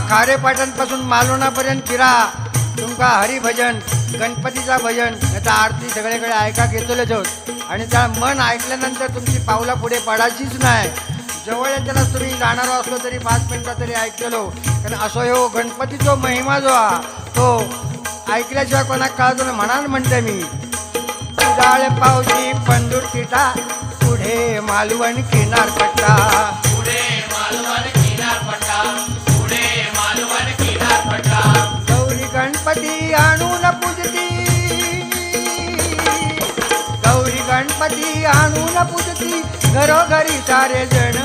खारेपाटण पासून मालवणापर्यंत फिरा, तुमका हरिभजन, गणपतीचा भजन, याचा आरती सगळीकडे ऐका घेतलेच आहोत. आणि त्या मन ऐकल्यानंतर तुमची पावला पुढे पडायचीच नाही. जवळ येतानाच तुम्ही जाणारो असलो तरी 5 मिनिटं तरी ऐकलेलो. कारण असो हो गणपतीचा महिमा जो हा तो ऐकल्याशिवाय कोणाक कळतो ना. म्हणाल म्हणते मी, डाळ पावजी पंदूर तिटा, पुढे मालवण किनारपट्टा, पुढे मालवण किनारपट्टा, पुढे मालवण किनारपट्टा. गौरी गणपती आणून पूजती, गौरी गणपती आणून पूजती, घरोघरी सारे जण